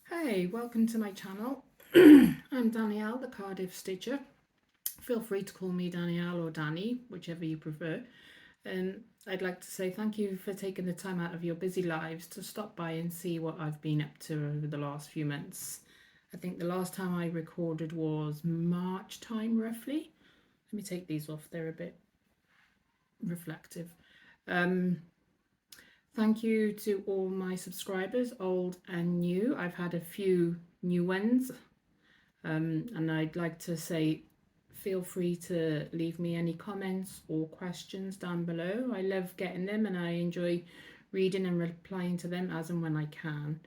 Hey, welcome to my channel. I'm Danielle, the Cardiff Stitcher. Feel free to call me Danielle or Danny, whichever you prefer. And I'd like to say thank you for taking the time out of your busy lives to stop by and see what I've been up to over the last few months. I think the last time I recorded was March time, roughly. Let me take these off, they're a bit reflective. Thank you to all my subscribers, old and new. I've had a few new ones, and I'd like to say feel free to leave me any comments or questions down below. I love getting them and I enjoy reading and replying to them as and when I can.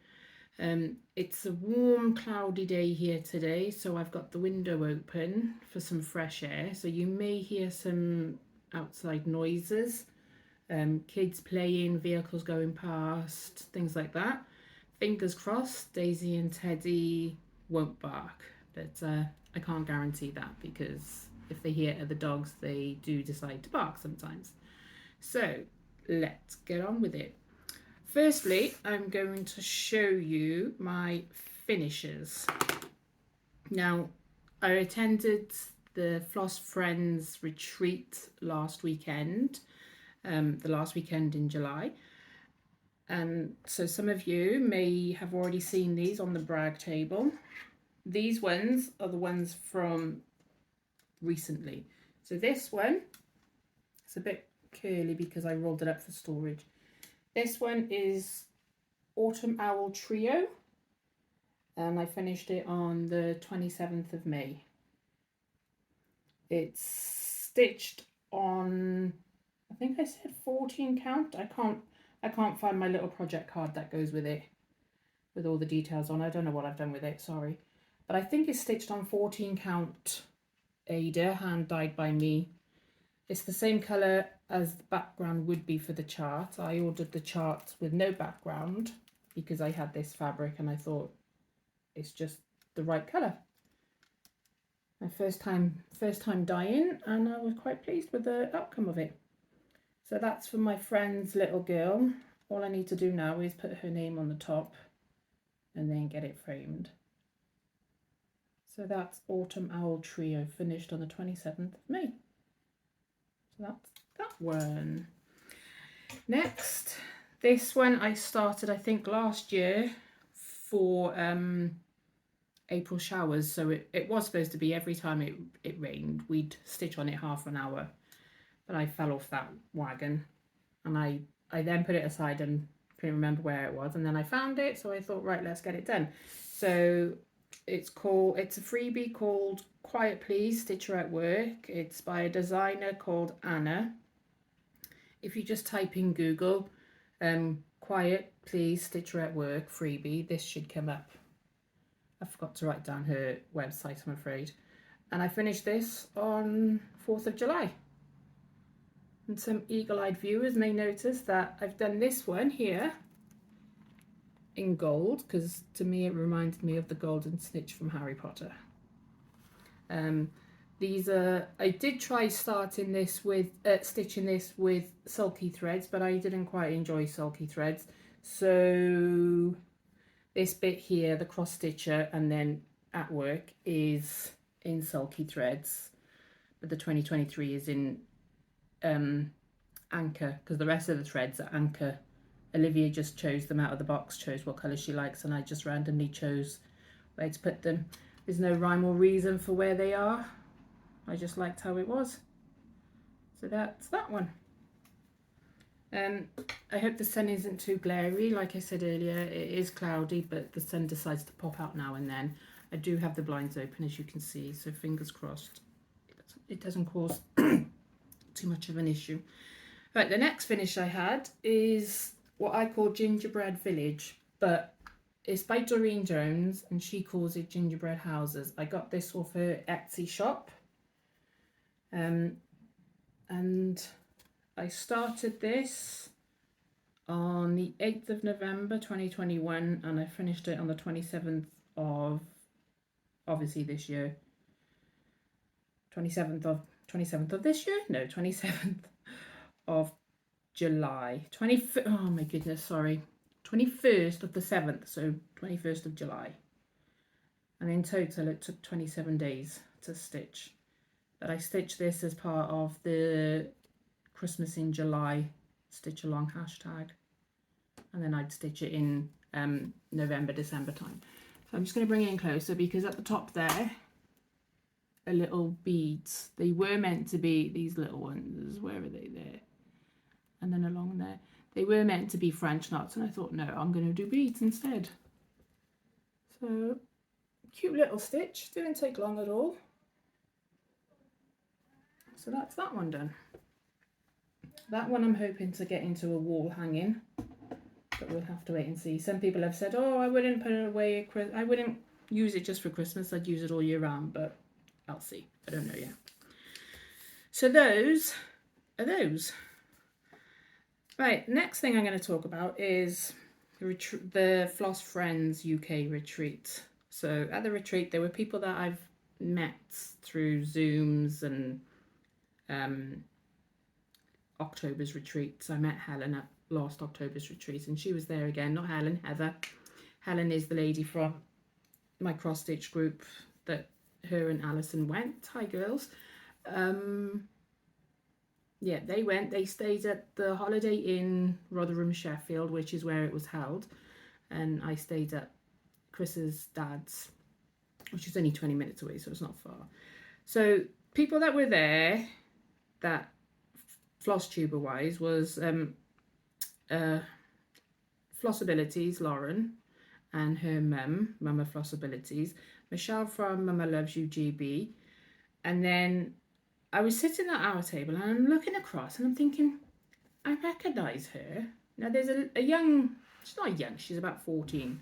It's a warm, cloudy day here today, so I've got the window open for some fresh air, so you may hear some outside noises. Kids playing, vehicles going past, things like that. Fingers crossed Daisy and Teddy won't bark, but I can't guarantee that because if they hear other dogs they do decide to bark sometimes. So let's get on with it. Firstly, I'm going to show you my finishes. Now, I attended the Floss Friends retreat last weekend, the last weekend in July. And so some of you may have already seen these on the brag table. These ones are the ones from recently. So this one, it's a bit curly because I rolled it up for storage. This one is Autumn Owl Trio, and I finished it on the 27th of May. It's stitched on, I think I said 14 count. I can't find my little project card that goes with it, with all the details on. I don't know what I've done with it, sorry. But I think it's stitched on 14 count Ada, hand dyed by me. It's the same colour as the background would be for the chart. I ordered the chart with no background because I had this fabric and I thought it's just the right colour. My first time dyeing, and I was quite pleased with the outcome of it. So that's for my friend's little girl. All I need to do now is put her name on the top and then get it framed. So that's Autumn Owl Trio, finished on the 27th of May. So that's that one. Next, this one I started I think last year for April showers. So it was supposed to be every time it rained, we'd stitch on it half an hour. But I fell off that wagon and I then put it aside and couldn't remember where it was, and then I found it, so I thought, right, let's get it done. So it's a freebie called Quiet Please Stitcher at Work. It's by a designer called Anna. If you just type in Google Quiet Please Stitcher at Work freebie, this should come up. I forgot to write down her website, I'm afraid. And I finished this on 4th of July. And some eagle-eyed viewers may notice that I've done this one here in gold, because to me it reminded me of the golden snitch from Harry Potter. These are, I did try starting this with stitching this with sulky threads, but I didn't quite enjoy sulky threads. So this bit here, the cross stitcher and then at work, is in sulky threads, but the 2023 is in anchor, because the rest of the threads are anchor. Olivia just chose them out of the box, chose what colour she likes, and I just randomly chose where to put them. There's no rhyme or reason for where they are. I just liked how it was. So that's that one. I hope the sun isn't too glary. Like I said earlier, it is cloudy, but the sun decides to pop out now and then. I do have the blinds open, as you can see, so fingers crossed it doesn't cause too much of an issue. Right, the next finish I had is what I call Gingerbread Village, but it's by Doreen Jones and she calls it Gingerbread Houses. I got this off her Etsy shop, and I started this on the 8th of November 2021 and I finished it on the 27th of, obviously this year, 27th of this year? No, 27th of July. Oh my goodness, sorry. 21st of the 7th, so 21st of July. And in total it took 27 days to stitch. But I stitched this as part of the Christmas in July stitch along hashtag. And then I'd stitch it in November, December time. So I'm just going to bring it in closer because at the top there are little beads. They were meant to be these little ones. Where are they? There. And then along there. They were meant to be French knots, and I thought, no, I'm going to do beads instead. So, cute little stitch. Didn't take long at all. So that's that one done. That one I'm hoping to get into a wall hanging, but we'll have to wait and see. Some people have said, oh, I wouldn't put it away. I wouldn't use it just for Christmas. I'd use it all year round, but I'll see. I don't know yet. So those are those. Right, next thing I'm going to talk about is the Floss Friends UK retreat. So at the retreat, there were people that I've met through Zooms and October's retreat. So I met Helen at last October's retreat, and she was there again. Not Helen, Heather. Helen is the lady from my cross stitch group that her and Alison went. Hi, girls. Yeah, they went. They stayed at the Holiday Inn, Rotherham, Sheffield, which is where it was held. And I stayed at Chris's dad's, which is only 20 minutes away, so it's not far. So people that were there, that Flosstuber wise, was Flossabilities, Lauren, and her mum, Mama Flossabilities, Michelle from Mama Loves You GB, and then I was sitting at our table and I'm looking across and I'm thinking, I recognise her. Now there's a young, she's not young, she's about 14,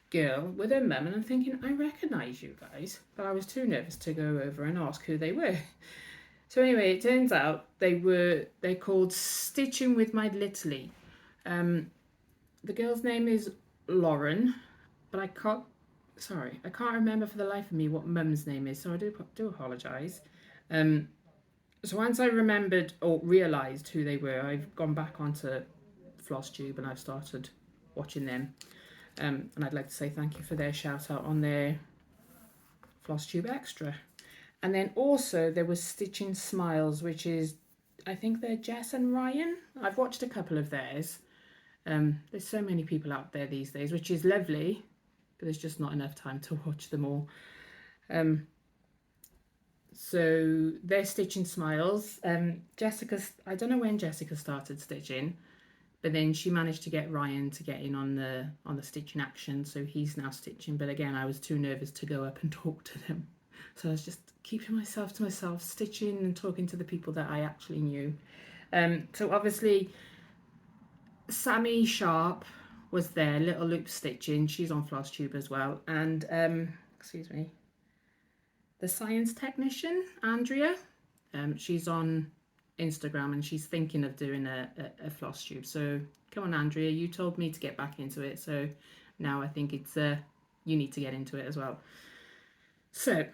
girl with her mum, and I'm thinking, I recognise you guys. But I was too nervous to go over and ask who they were. So anyway, it turns out they're called Stitching with My Natalie. The girl's name is Lauren, but I can't remember for the life of me what mum's name is, so I do apologise. So once I remembered or realised who they were, I've gone back onto Flosstube and I've started watching them. And I'd like to say thank you for their shout out on their Flosstube Extra. And then also there was Stitching Smiles, which is, I think they're Jess and Ryan. I've watched a couple of theirs. There's so many people out there these days, which is lovely, but there's just not enough time to watch them all. So they're Stitching Smiles. Jessica's, I don't know when Jessica started stitching, but then she managed to get Ryan to get in on the stitching action, so he's now stitching. But again, I was too nervous to go up and talk to them, so I was just keeping myself to myself, stitching and talking to the people that I actually knew. So obviously Sami Sharp was there, Little Loop Stitching. She's on Flosstube as well, and excuse me, the science technician Andrea, she's on Instagram and she's thinking of doing a Flosstube. So come on, Andrea, you told me to get back into it, so now I think it's you need to get into it as well. So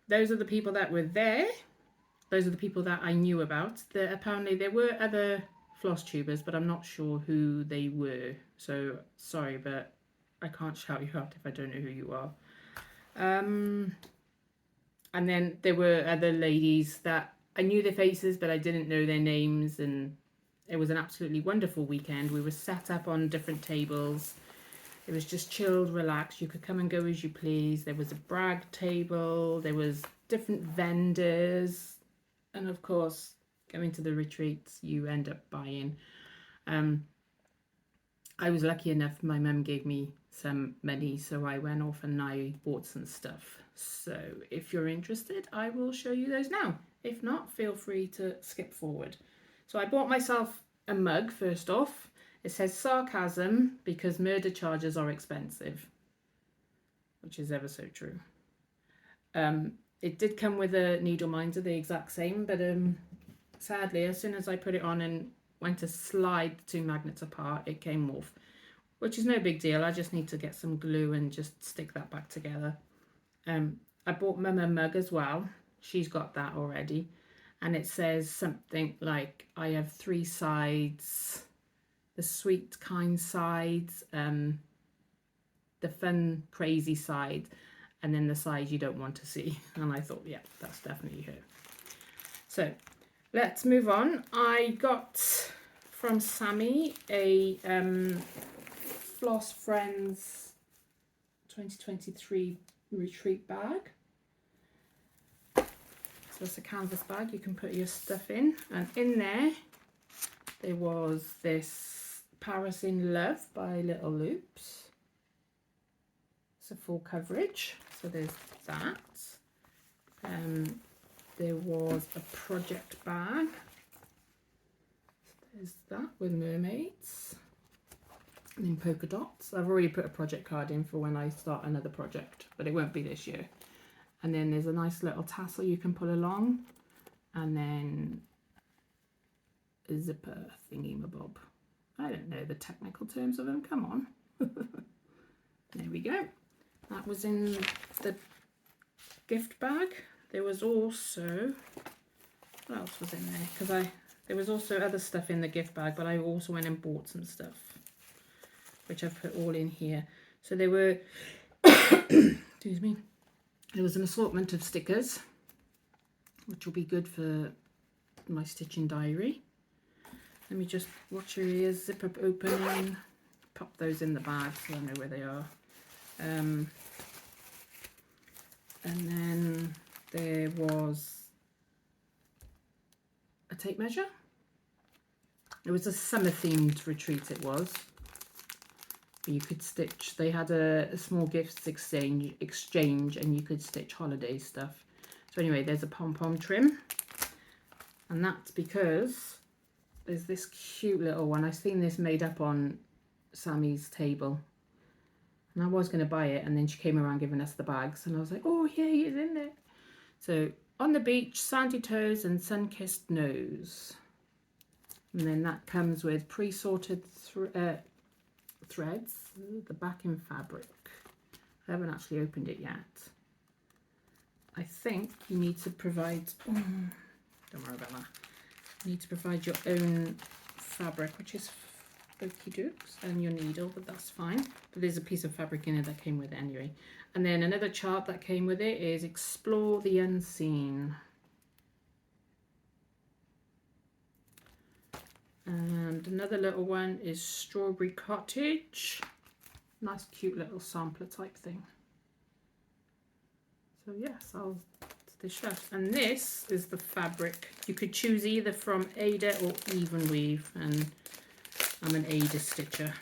those are the people that were there. Those are the people that I knew about. Apparently there were other Flosstubers, but I'm not sure who they were, so sorry, but I can't shout you out if I don't know who you are. And then there were other ladies that I knew their faces, but I didn't know their names. And it was an absolutely wonderful weekend. We were set up on different tables. It was just chilled, relaxed. You could come and go as you please. There was a brag table. There was different vendors. And of course, going to the retreats, you end up buying. I was lucky enough, my mum gave me some money, so I went off and I bought some stuff. So if you're interested, I will show you those now. If not, feel free to skip forward. So I bought myself a mug first off. It says sarcasm because murder charges are expensive, which is ever so true. It did come with a needle minder, the exact same, but sadly, as soon as I put it on and went to slide the two magnets apart, it came off, which is no big deal. I just need to get some glue and just stick that back together. I bought Mum a mug as well. She's got that already. And it says something like, I have 3 sides the sweet, kind side, the fun, crazy side, and then the side you don't want to see. And I thought, yeah, that's definitely her. So let's move on. I got from Sami a Floss Friends 2023 retreat bag. So it's a canvas bag you can put your stuff in, and in there was this Paris in Love by Little Loops. It's a full coverage, so there's that. There was a project bag. So there's that with mermaids and in polka dots. I've already put a project card in for when I start another project, but it won't be this year. And then there's a nice little tassel you can put along, and then a zipper thingy-mabob. I don't know the technical terms of them, come on. There we go. That was in the gift bag. There was also, what else was in there? Because there was also other stuff in the gift bag, but I also went and bought some stuff, which I've put all in here. So there were, excuse me, there was an assortment of stickers, which will be good for my stitching diary. Let me just watch your ears, zip up open, pop those in the bag so I know where they are. And then there was a tape measure. It was a summer themed retreat, it was. You could stitch, they had a small gifts exchange and you could stitch holiday stuff. So anyway, there's a pom-pom trim, and that's because there's this cute little one. I've seen this made up on Sami's table, and I was going to buy it, and then she came around giving us the bags, and I was like, oh yeah, it's in there. So on the beach, sandy toes and sun-kissed nose. And then that comes with pre-sorted threads, the backing fabric. I haven't actually opened it yet. I think you need to provide, don't worry about that. You need to provide your own fabric, which is okie dokes, and your needle, but that's fine. But there's a piece of fabric in it that came with it anyway. And then another chart that came with it is Explore the Unseen. And another little one is Strawberry Cottage. Nice cute little sampler type thing. So yes, I'll stitch that. And this is the fabric. You could choose either from Ada or Even Weave, and I'm an Ada stitcher.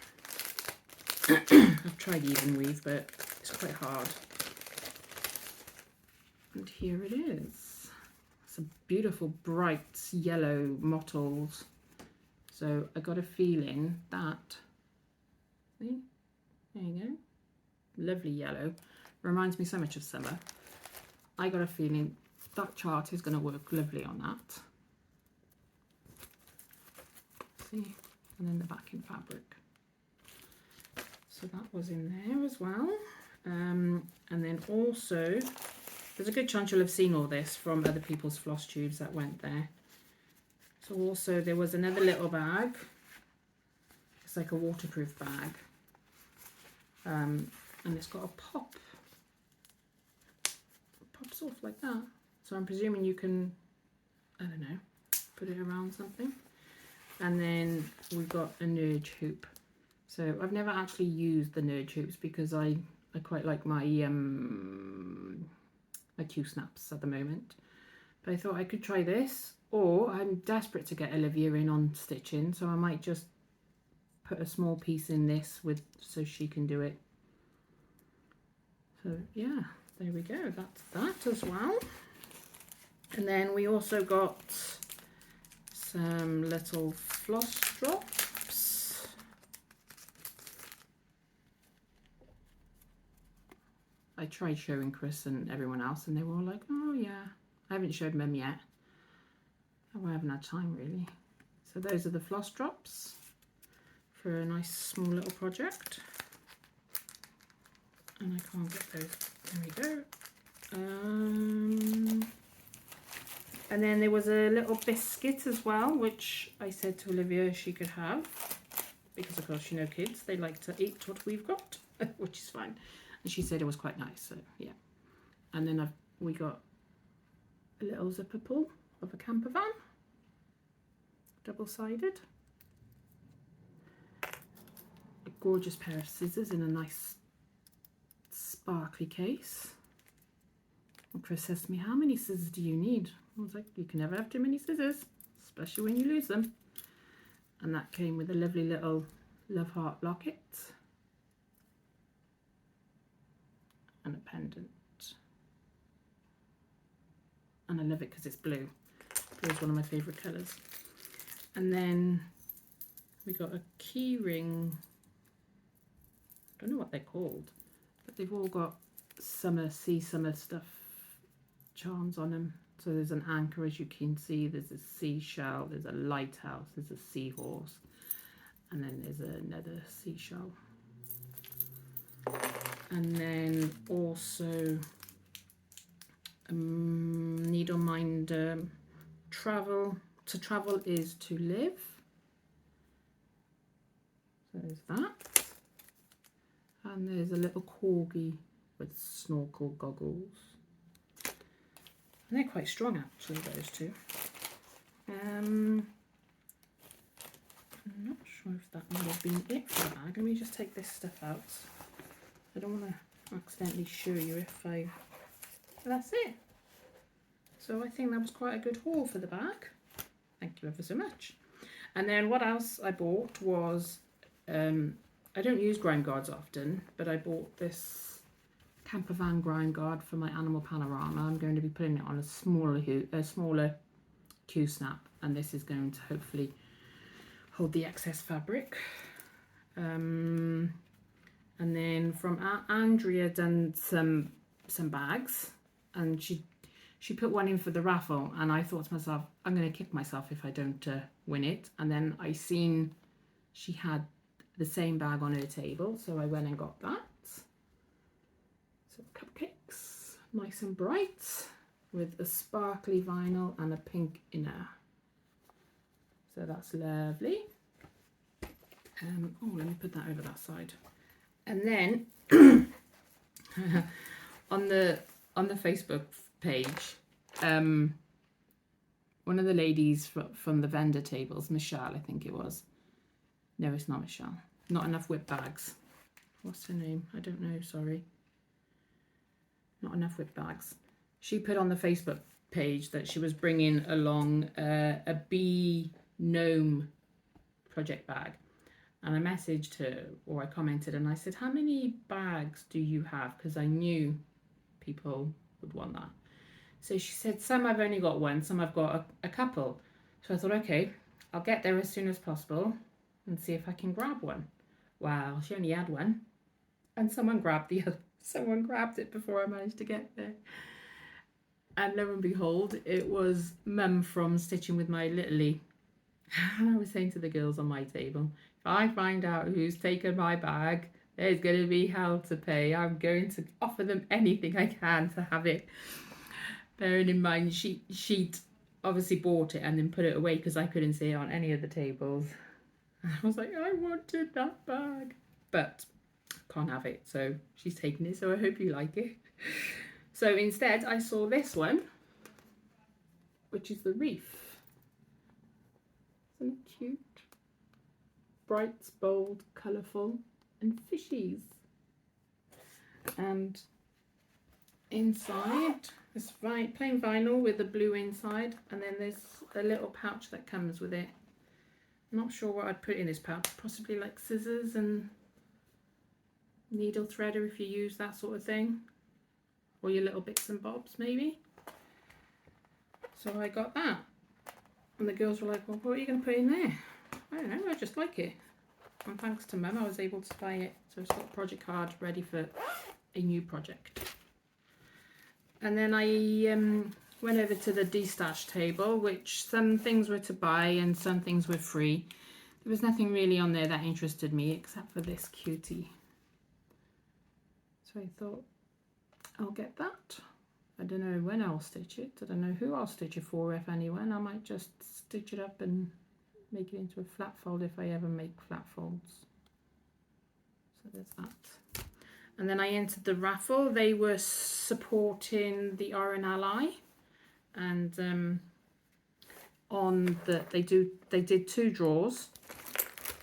I've tried Even Weave, but it's quite hard. And here it is. It's a beautiful bright yellow mottled. So I got a feeling that, see, there you go, lovely yellow, reminds me so much of summer. I got a feeling that chart is going to work lovely on that. See, and then the backing fabric. So that was in there as well. And then also, there's a good chance you'll have seen all this from other people's floss tubes that went there. So also there was another little bag. It's like a waterproof bag. And it's got a pop. It pops off like that. So I'm presuming you can, I don't know, put it around something. And then we've got a nudge hoop. So I've never actually used the nudge hoops because I quite like my my Q-snaps at the moment. But I thought I could try this. Or I'm desperate to get Olivia in on stitching, so I might just put a small piece in this with so she can do it. So yeah, there we go. That's that as well. And then we also got some little floss drops. I tried showing Chris and everyone else, and they were all like, "Oh yeah." I haven't showed Mum yet. Oh, I haven't had time really. So those are the floss drops for a nice small little project. And I can't get those. There we go. And then there was a little biscuit as well, which I said to Olivia she could have. because of course, you know, kids, they like to eat what we've got, which is fine. And she said it was quite nice, so yeah. And then we got a little zipper pull of a camper van, double-sided. A gorgeous pair of scissors in a nice sparkly case. And Chris says to me, how many scissors do you need? I was like, you can never have too many scissors, especially when you lose them. And that came with a lovely little love heart locket and a pendant. And I love it because it's blue. Blue is one of my favourite colours. And then we got a key ring. I don't know what they're called, but they've all got summer stuff charms on them. So there's an anchor, as you can see, there's a seashell, there's a lighthouse, there's a seahorse, and then there's another seashell. And then also needle mind, travel. To travel is to live. So there's that. And there's a little corgi with snorkel goggles. And they're quite strong actually, those two. I'm not sure if that might have been it for the bag. Let me just take this stuff out. I don't want to accidentally show you if I... That's it. So I think that was quite a good haul for the bag. Thank you ever so much. And then what else I bought was, I don't use grime guards often, but I bought this camper van grime guard for my animal panorama. I'm going to be putting it on a smaller Q-snap, and this is going to hopefully hold the excess fabric. And then from Andrea done some bags, and she put one in for the raffle, and I thought to myself, I'm going to kick myself if I don't win it. And then I seen she had the same bag on her table, so I went and got that. So cupcakes, nice and bright, with a sparkly vinyl and a pink inner. So that's lovely. Oh, let me put that over that side. And then on the Facebook page, one of the ladies from the vendor tables, Michelle, I think it was. No, it's not Michelle. Not enough WIP bags. What's her name? I don't know, sorry. Not enough WIP bags. She put on the Facebook page that she was bringing along a bee gnome project bag. And I messaged her, or I commented, and I said, how many bags do you have? Because I knew people would want that. So she said, some I've only got one, some I've got a couple. So I thought, okay, I'll get there as soon as possible and see if I can grab one. Wow, she only had one. And someone grabbed the other. Someone grabbed it before I managed to get there. And lo and behold, it was Mum from Stitching with My Little Leigh. And I was saying to the girls on my table, if I find out who's taken my bag, there's going to be hell to pay. I'm going to offer them anything I can to have it. Bearing in mind, she'd obviously bought it and then put it away because I couldn't see it on any of the tables. I was like, I wanted that bag. But can't have it, so she's taken it, so I hope you like it. So instead I saw this one, which is the reef. Isn't it cute? Bright, bold, colourful, and fishies. And inside, this plain vinyl with the blue inside, and then there's a little pouch that comes with it. I'm not sure what I'd put in this pouch, possibly like scissors and needle threader if you use that sort of thing, or your little bits and bobs maybe. So I got that, and the girls were like, well, what are you going to put in there? I don't know, I just like it, and thanks to Mum I was able to buy it, so it's got a project card ready for a new project. And then I went over to the Destash Table, which some things were to buy and some things were free. There was nothing really on there that interested me except for this cutie. So I thought, I'll get that. I don't know when I'll stitch it. I don't know who I'll stitch it for, if anyone. I might just stitch it up and make it into a flat fold if I ever make flat folds. So there's that. And then I entered the raffle. They were supporting the RN Ally, and on the they did 2 draws.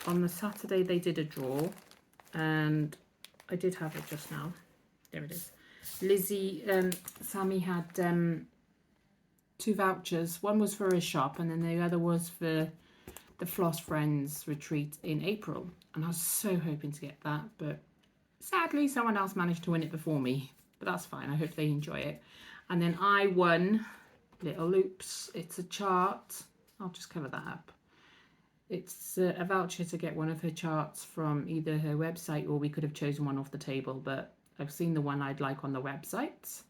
On the Saturday they did a draw, and I did have it just now. There it is. Lizzie and Sami had 2 vouchers. One was for a shop, and then the other was for the Floss Friends retreat in April. And I was so hoping to get that, but sadly someone else managed to win it before me. But that's fine. I hope they enjoy it. And then I won Little Loops. It's a chart. I'll just cover that up. It's a voucher to get one of her charts from either her website, or we could have chosen one off the table, but I've seen the one I'd like on the website.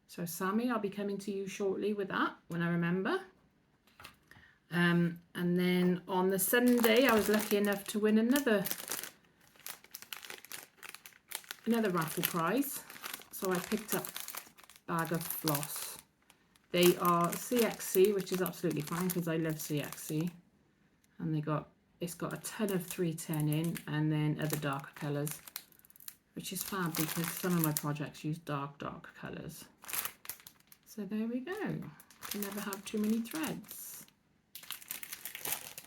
So Sami, I'll be coming to you shortly with that when I remember. And then on the Sunday, I was lucky enough to win another raffle prize. So I picked up a bag of floss. They are CXC, which is absolutely fine because I love CXC. And it's got a ton of 310 in, and then other darker colours, which is fab because some of my projects use dark colours. So there we go. Can never have too many threads.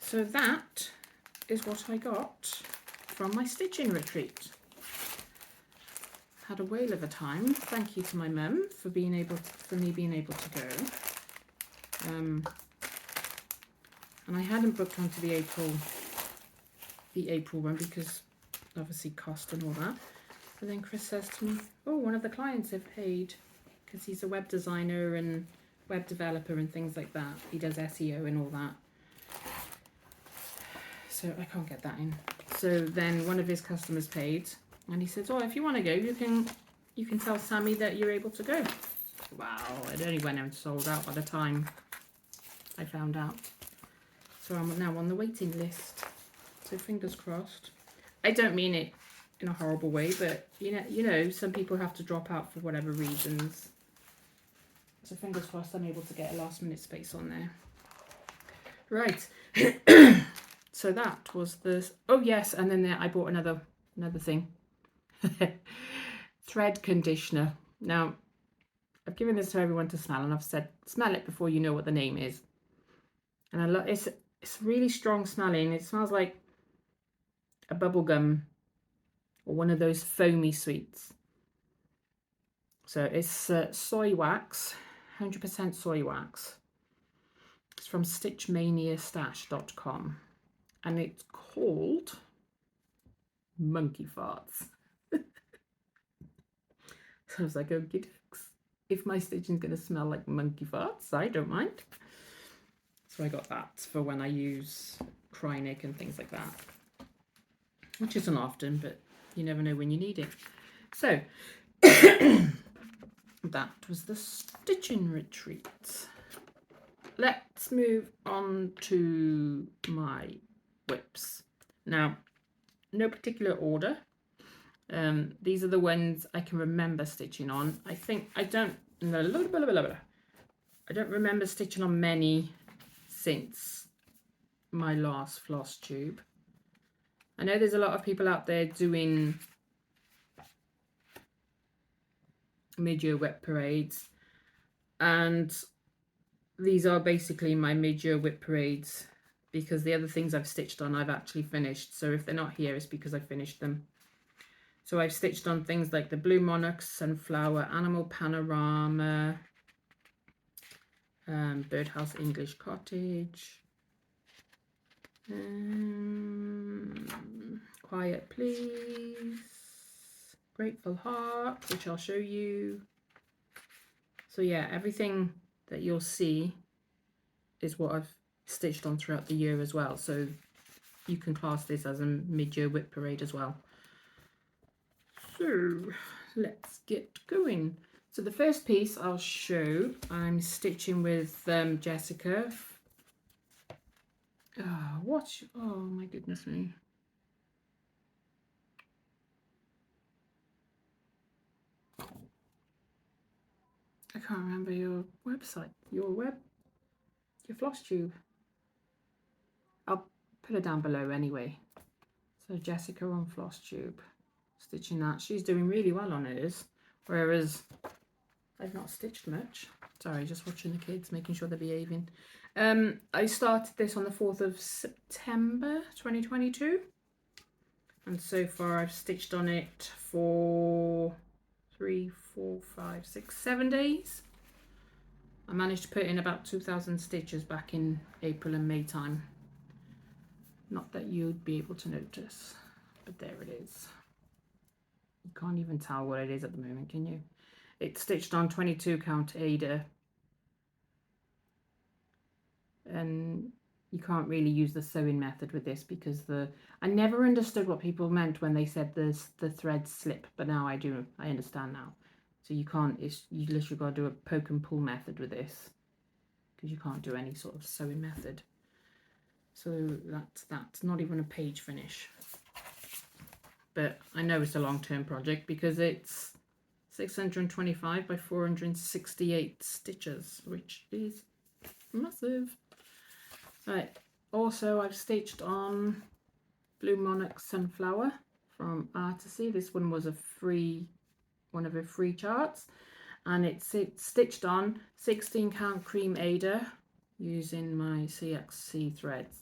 So that is what I got from my stitching retreat. Had a whale of a time. Thank you to my mum for me being able to go. And I hadn't booked onto the April one because obviously cost and all that. But then Chris says to me, oh, one of the clients have paid, because he's a web designer and web developer and things like that. He does SEO and all that. So I can't get that in. So then one of his customers paid, and he says, oh, if you want to go, you can tell Sami that you're able to go. Wow, it only went and sold out by the time I found out. So I'm now on the waiting list. So fingers crossed. I don't mean it in a horrible way, but you know, some people have to drop out for whatever reasons. So fingers crossed I'm able to get a last minute space on there. Right. So that was the, oh yes, and then I bought another thing. Thread conditioner. Now, I've given this to everyone to smell, and I've said, smell it before you know what the name is. And it's really strong smelling. It smells like a bubble gum or one of those foamy sweets. So it's soy wax, 100% soy wax. It's from stitchmaniastash.com, and it's called Monkey Farts. So I was like, okay, dokes. If my stitching's going to smell like monkey farts, I don't mind. So I got that for when I use Krynic and things like that, which isn't often, but you never know when you need it. So that was the stitching retreat. Let's move on to my WIPs. Now, no particular order. These are the ones I can remember stitching on. I don't remember stitching on many since my last Flosstube. I know there's a lot of people out there doing mid-year WIP parades, and these are basically my mid-year WIP parades because the other things I've stitched on I've actually finished. So if they're not here, it's because I finished them. So I've stitched on things like the Blue Monarch, Sunflower, Animal Panorama, Birdhouse English Cottage, Quiet Please, Grateful Heart, which I'll show you. So yeah, everything that you'll see is what I've stitched on throughout the year as well. So you can class this as a mid-year WIP parade as well. So let's get going. So the first piece I'll show, I'm stitching with Jessica. Oh my goodness me. I can't remember your website, your Flosstube. put her down below anyway. So Jessica on Flosstube, stitching that. She's doing really well on hers, whereas I've not stitched much. Sorry, just watching the kids, making sure they're behaving. I started this on the 4th of September 2022, and so far I've stitched on it for 3, 4, 5, 6, 7 days. I managed to put in about 2,000 stitches back in April and May time. Not that you'd be able to notice, but there it is. You can't even tell what it is at the moment, can you? It's stitched on 22 count Ada, and you can't really use the sewing method with this because I never understood what people meant when they said the threads slip, but now I do. I understand now. So you can't, you literally got to do a poke and pull method with this because you can't do any sort of sewing method. So that's not even a page finish. But I know it's a long-term project because it's 625 by 468 stitches, which is massive. Right, also I've stitched on Blue Monarch Sunflower from Artisy. This one was one of her free charts, and it's stitched on 16 count cream Ada using my CXC threads.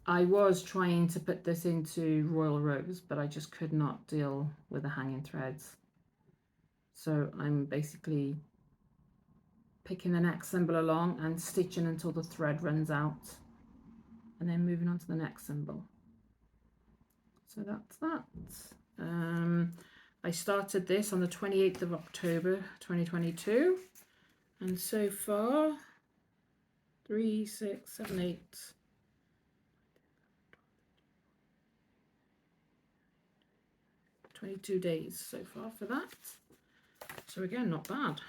I was trying to put this into Royal Rose, but I just could not deal with the hanging threads. So I'm basically picking the next symbol along and stitching until the thread runs out, and then moving on to the next symbol. So that's that. I started this on the 28th of October 2022, and so far 3, 6, 7, 8, 22 days so far for that. So again, not bad.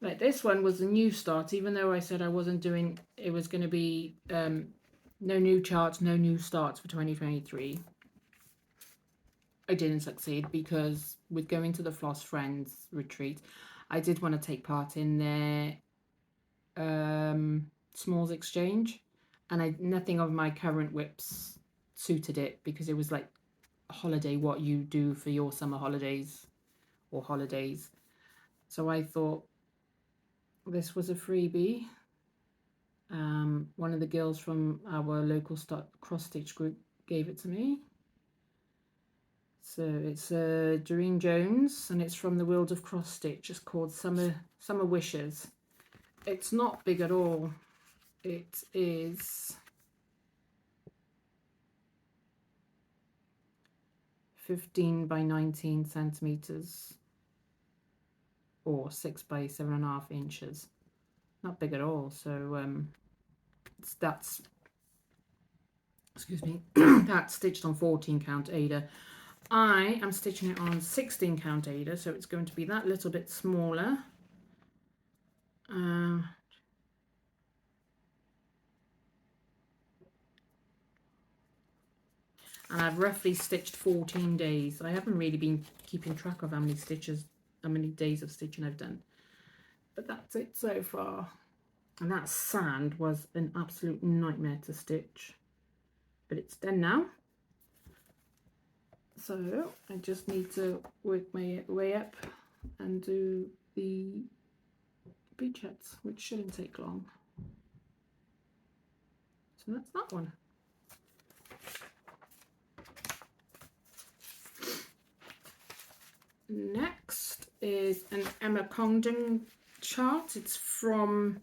Right, this one was a new start, even though I said I wasn't doing, it was going to be no new charts, no new starts for 2023. I didn't succeed because with going to the Floss Friends retreat, I did want to take part in their smalls exchange, and nothing of my current WIPs suited it because it was like a holiday, what you do for your summer holidays or holidays. So I thought this was a freebie. One of the girls from our local cross stitch group gave it to me. So it's Doreen Jones, and it's from the World of Cross Stitch. It's called Summer Wishes. It's not big at all. It is 15 by 19 centimeters, or 6 by 7.5 inches. Not big at all. So that's excuse me, that's stitched on 14 count Ada. I am stitching it on 16 count Ada, so it's going to be that little bit smaller. And I've roughly stitched 14 days. I haven't really been keeping track of how many days of stitching I've done, but that's it so far. And that sand was an absolute nightmare to stitch, but it's done now. So I just need to work my way up and do the beach hats, which shouldn't take long. So that's that one. Next is an Emma Condon chart. It's from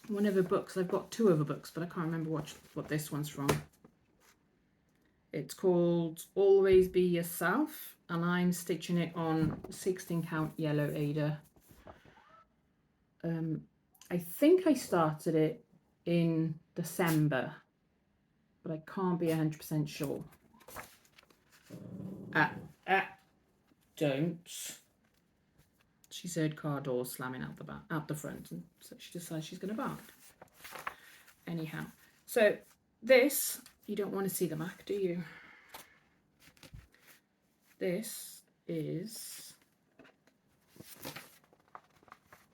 one of her books. I've got 2 of her books, but I can't remember what this one's from. It's called Always Be Yourself, and I'm stitching it on 16 count yellow Ada. I think I started it in December, but I can't be 100% sure. Don't. She's heard car doors slamming out the front, and so she decides she's going to bark. Anyhow, so this, you don't want to see the back, do you? This is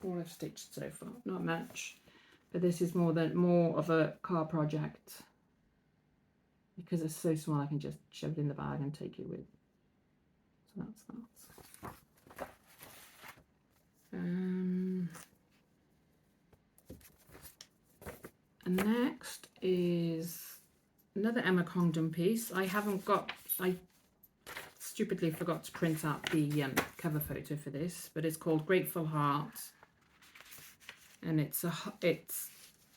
all I've stitched so far. Not much, but this is more of a car project. because it's so small I can just shove it in the bag and take it with. So that's that. And next is another Emma Congdon piece. I stupidly forgot to print out the cover photo for this, but it's called Grateful Heart, and it's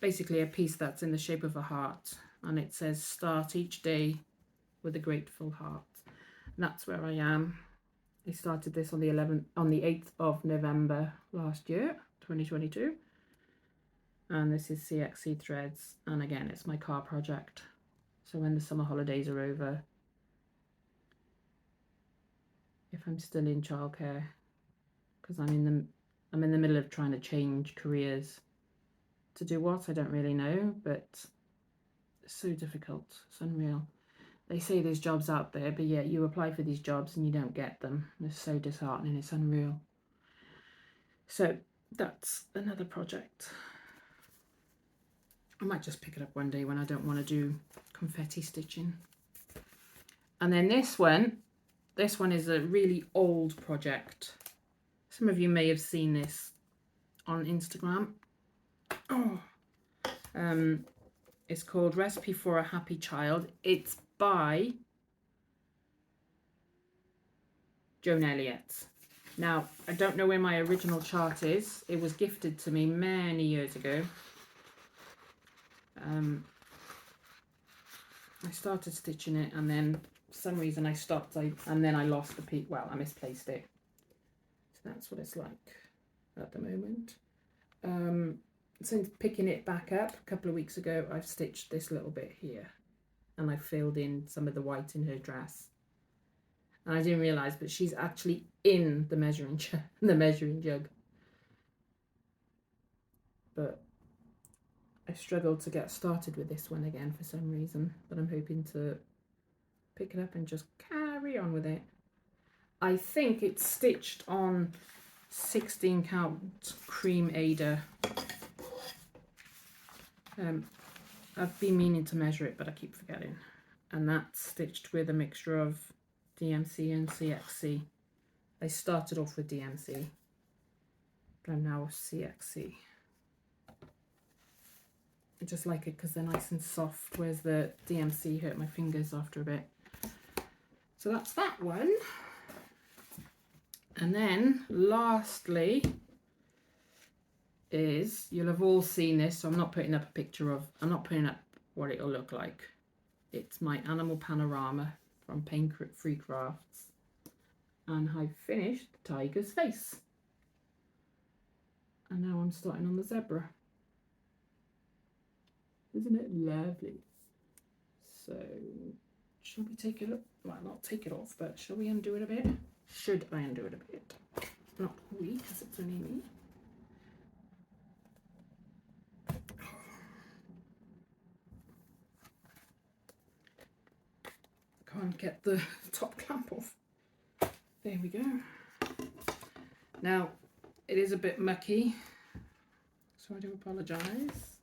basically a piece that's in the shape of a heart, and it says start each day with a grateful heart. And that's where I am. I started this on the 8th of November last year, 2022. And this is CXC threads, and again it's my car project. So when the summer holidays are over, if I'm still in childcare, because I'm in the middle of trying to change careers. To do what, I don't really know, but it's so difficult. It's unreal. They say there's jobs out there, but yet you apply for these jobs and you don't get them. It's so disheartening. It's unreal. So that's another project. I might just pick it up one day when I don't want to do confetti stitching. And then this one is a really old project. Some of you may have seen this on Instagram. It's called Recipe for a Happy Child. It's by Joan Elliott. Now, I don't know where my original chart is. It was gifted to me many years ago. I started stitching it, and then for some reason I stopped, and then I lost the piece. Well, I misplaced it. So that's what it's like at the moment. Since picking it back up a couple of weeks ago, I've stitched this little bit here, and I filled in some of the white in her dress. And I didn't realise, but she's actually in the measuring jug. But I struggled to get started with this one again for some reason, but I'm hoping to pick it up and just carry on with it. I think it's stitched on 16 count cream Ada. I've been meaning to measure it, but I keep forgetting. And that's stitched with a mixture of DMC and CXC. I started off with DMC, but I'm now CXC. I just like it because they're nice and soft, whereas the DMC hurt my fingers after a bit. So that's that one. And then lastly is, you'll have all seen this, so I'm not putting up what it'll look like. It's my animal panorama from Pain Free Crafts, and I finished the tiger's face, and now I'm starting on the zebra. Isn't it lovely? So shall we take it up? Well, not take it off, but shall we undo it a bit? Should I undo it a bit? Not we, because it's only me. Can't get the top clamp off. There we go. Now, it is a bit mucky, so I do apologise.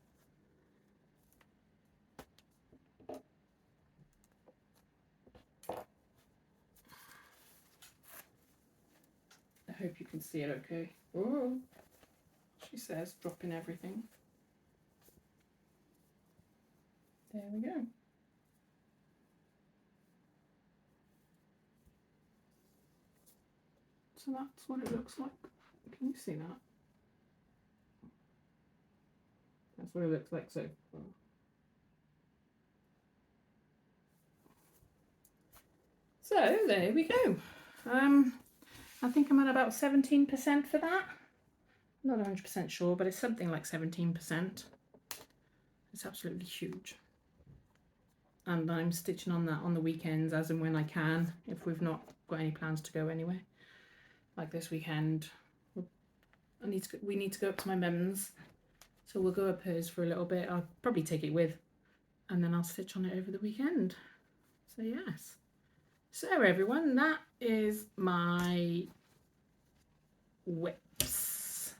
I hope you can see it okay. Oh, she says, dropping everything. There we go. So that's what it looks like. Can you see that? That's what it looks like so far. So there we go. I think I'm at about 17% for that. Not 100% sure, but it's something like 17%. It's absolutely huge. And I'm stitching on that on the weekends as and when I can, if we've not got any plans to go anywhere. Like this weekend, we need to go up to my mum's, so we'll go up hers for a little bit. I'll probably take it with, and then I'll stitch on it over the weekend. So yes. So everyone, that is my WIPs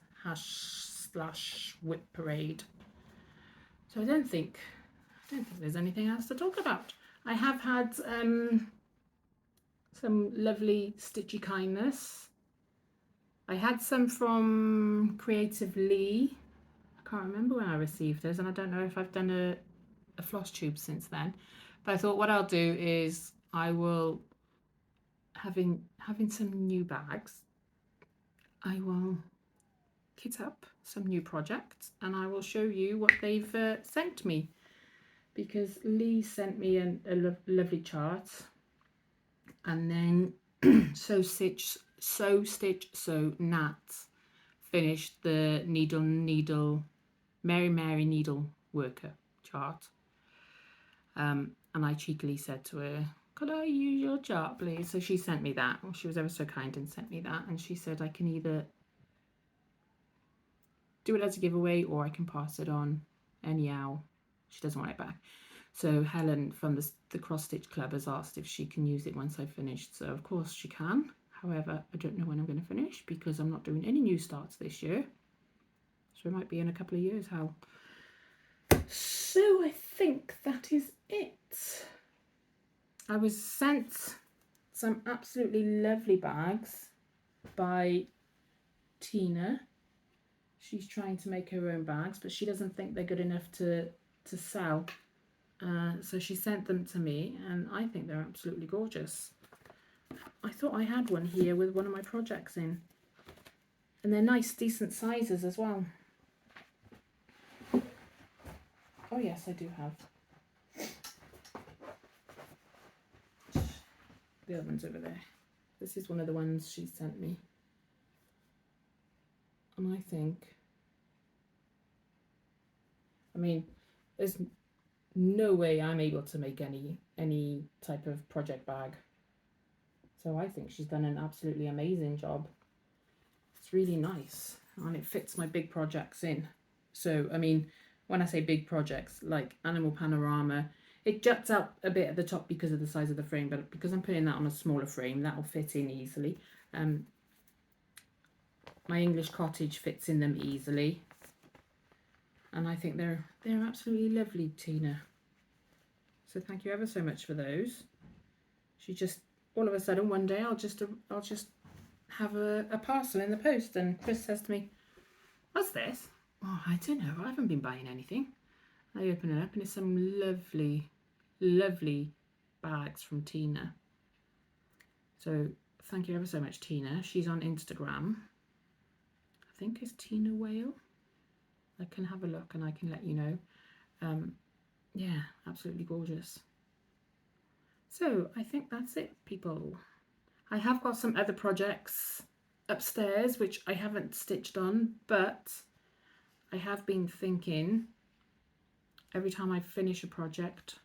/ WIP parade. So I don't think there's anything else to talk about. I have had some lovely stitchy kindness. I had some from Creative Leigh. I can't remember when I received those, and I don't know if I've done a Flosstube since then. But I thought what I'll do is I will, having some new bags, I will kit up some new projects and I will show you what they've sent me, because Leigh sent me a lovely chart, and then so Nat finished the needle Mary needle worker chart, and I cheekily said to her, could I use your chart please? So she sent me that. Well, she was ever so kind and sent me that, and she said I can either do it as a giveaway or I can pass it on anyhow. She doesn't want it back. So Helen from the Cross Stitch Club has asked if she can use it once I've finished. So of course she can. However, I don't know when I'm going to finish because I'm not doing any new starts this year. So it might be in a couple of years how. So I think that is it. I was sent some absolutely lovely bags by Tina. She's trying to make her own bags, but she doesn't think they're good enough to sell. So she sent them to me, and I think they're absolutely gorgeous. I thought I had one here with one of my projects in, and they're nice, decent sizes as well. Oh yes, I do have. The other one's over there. This is one of the ones she sent me. And I think, I mean, there's no way I'm able to make any type of project bag. So I think she's done an absolutely amazing job. It's really nice, and it fits my big projects in. So, I mean, when I say big projects, like Animal Panorama, it juts out a bit at the top because of the size of the frame, but because I'm putting that on a smaller frame, that will fit in easily. My English Cottage fits in them easily, and I think they're absolutely lovely, Tina. So thank you ever so much for those. She just, all of a sudden one day I'll just have a parcel in the post, and Chris says to me, what's this? Oh, I don't know, I haven't been buying anything. I open it up and it's some lovely bags from Tina. So thank you ever so much, Tina. She's on Instagram. I think it's Tina Whale. I can have a look and I can let you know. Yeah, absolutely gorgeous. So I think that's it, people. I have got some other projects upstairs which I haven't stitched on, but I have been thinking every time I finish a project,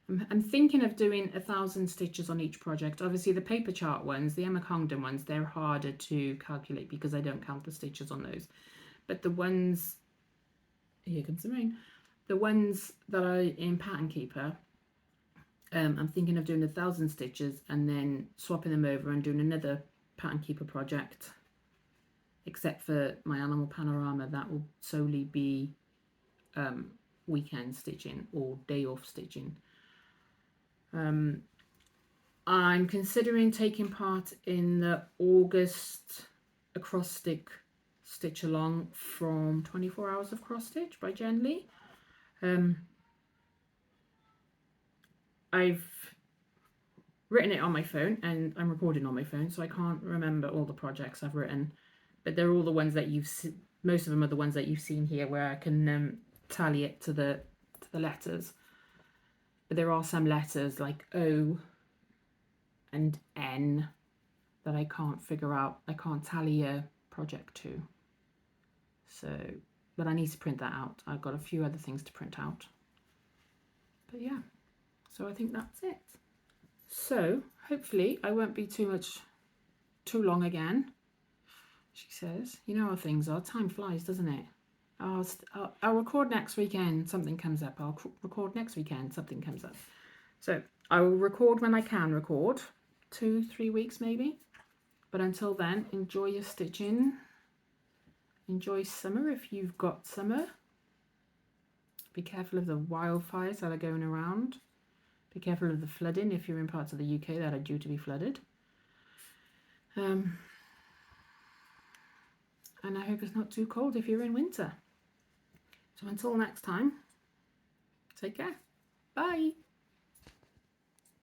I'm thinking of doing 1,000 stitches on each project. Obviously the paper chart ones, the Emma Congdon ones, they're harder to calculate because I don't count the stitches on those. But the ones, here comes the rain, the ones that are in Pattern Keeper, I'm thinking of doing 1,000 stitches and then swapping them over and doing another Pattern Keeper project. Except for my Animal Panorama, that will solely be weekend stitching or day off stitching. I'm considering taking part in the August across stitch along from 24 Hours of Cross Stitch by Jen Leigh. I've written it on my phone and I'm recording on my phone, so I can't remember all the projects I've written, but they're all the ones that you've seen. Most of them are the ones that you've seen here, where I can tally it to the letters. But there are some letters like O and N that I can't figure out. I can't tally a project to. So, but I need to print that out. I've got a few other things to print out. But yeah, so I think that's it. So hopefully I won't be too long again. She says, you know how things are, time flies, doesn't it? I'll record next weekend, something comes up. I'll record next weekend, something comes up. So I will record when I can record, 2-3 weeks maybe. But until then, enjoy your stitching. Enjoy summer if you've got summer. Be careful of the wildfires that are going around. Be careful of the flooding if you're in parts of the UK that are due to be flooded. And I hope it's not too cold if you're in winter. So until next time, take care. Bye.